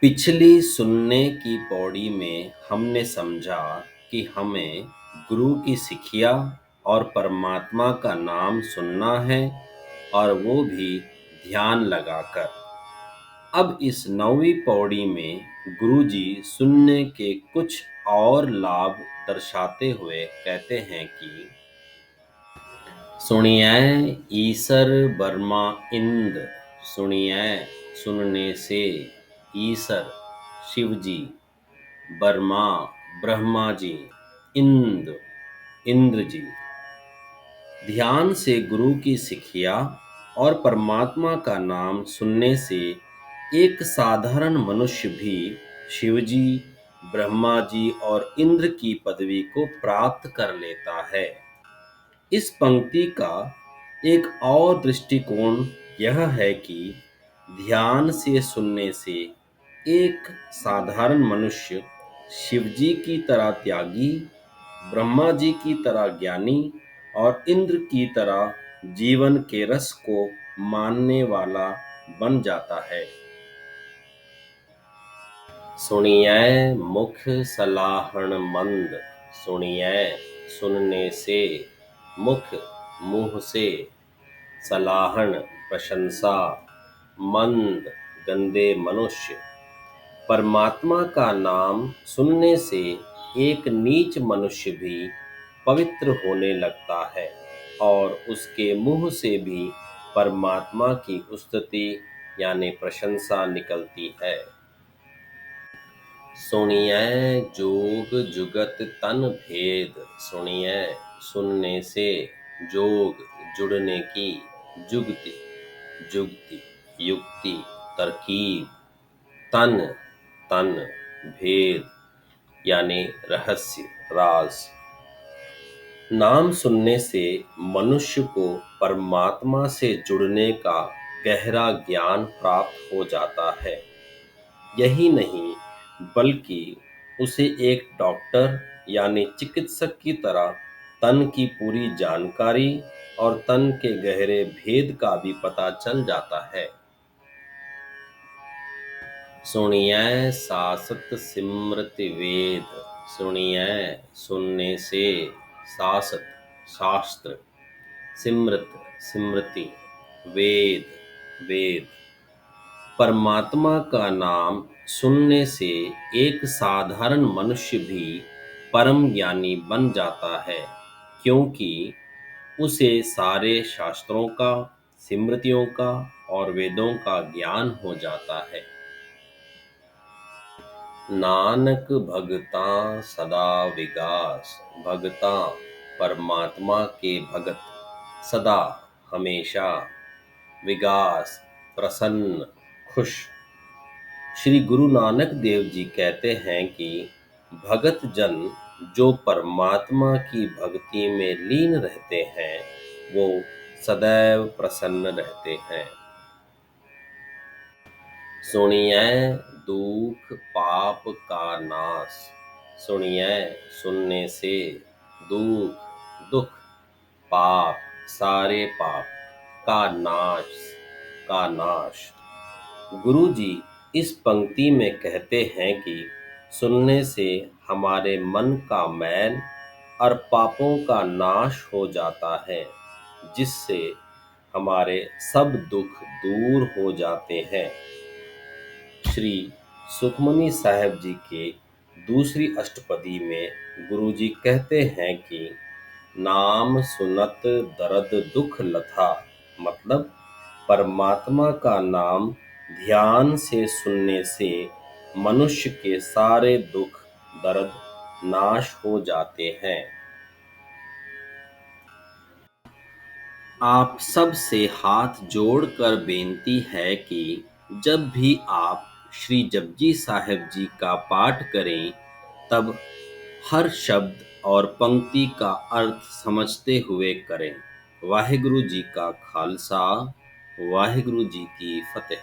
पिछली सुनने की पौड़ी में हमने समझा कि हमें गुरु की शिक्षा और परमात्मा का नाम सुनना है और वो भी ध्यान लगाकर। अब इस 9वीं पौड़ी में गुरुजी सुनने के कुछ और लाभ दर्शाते हुए कहते हैं कि सुनिए ईसर बर्मा इंद, सुनिए सुनने से ईसर शिवजी, बर्मा ब्रह्मा जी, इंद्र जी। ध्यान से गुरु की शिक्षा और परमात्मा का नाम सुनने से एक साधारण मनुष्य भी शिवजी, ब्रह्मा जी और इंद्र की पदवी को प्राप्त कर लेता है। इस पंक्ति का एक और दृष्टिकोण यह है कि ध्यान से सुनने से एक साधारण मनुष्य शिवजी की तरह त्यागी, ब्रह्मा जी की तरह ज्ञानी और इंद्र की तरह जीवन के रस को मानने वाला बन जाता है। सुनिए मुख सलाहण मंद, सुनिए सुनने से मुख मुंह से, सलाहन प्रशंसा, मंद गंदे मनुष्य। परमात्मा का नाम सुनने से एक नीच मनुष्य भी पवित्र होने लगता है और उसके मुंह से भी परमात्मा की स्तुति यानी प्रशंसा निकलती है। सुनिए जोग जुगत तन भेद, सुनिए सुनने से जोग जुड़ने की, जुगति जुगति युक्ति तरकीब, तन तन भेद यानी रहस्य राज। नाम सुनने से मनुष्य को परमात्मा से जुड़ने का गहरा ज्ञान प्राप्त हो जाता है। यही नहीं बल्कि उसे एक डॉक्टर यानी चिकित्सक की तरह तन की पूरी जानकारी और तन के गहरे भेद का भी पता चल जाता है। सुनिए सासत सिमृति वेद, सुनिए सुनने से सासत शास्त्र, सिमृत स्मृति, वेद वेद। परमात्मा का नाम सुनने से एक साधारण मनुष्य भी परम ज्ञानी बन जाता है, क्योंकि उसे सारे शास्त्रों का, स्मृतियों का और वेदों का ज्ञान हो जाता है। नानक भगतां सदा विगास, भगतां परमात्मा के भगत, सदा हमेशा, विगास प्रसन्न खुश। श्री गुरु नानक देव जी कहते हैं कि भगत जन जो परमात्मा की भक्ति में लीन रहते हैं वो सदैव प्रसन्न रहते हैं। सुनिए दुख पाप का नाश, सुनिए सुनने से दुख दुख पाप सारे पाप का नाश। गुरु जी इस पंक्ति में कहते हैं कि सुनने से हमारे मन का मैल और पापों का नाश हो जाता है, जिससे हमारे सब दुख दूर हो जाते हैं। श्री सुखमनी साहब जी के दूसरी अष्टपदी में गुरु जी कहते हैं कि नाम सुनत दर्द दुख लथा, मतलब परमात्मा का नाम ध्यान से सुनने से मनुष्य के सारे दुख दर्द नाश हो जाते हैं। आप सब से हाथ जोड़कर बेनती है कि जब भी आप श्री जपजी साहिब जी का पाठ करें तब हर शब्द और पंक्ति का अर्थ समझते हुए करें। वाहिगुरु जी का खालसा, वाहिगुरु जी की फतेह।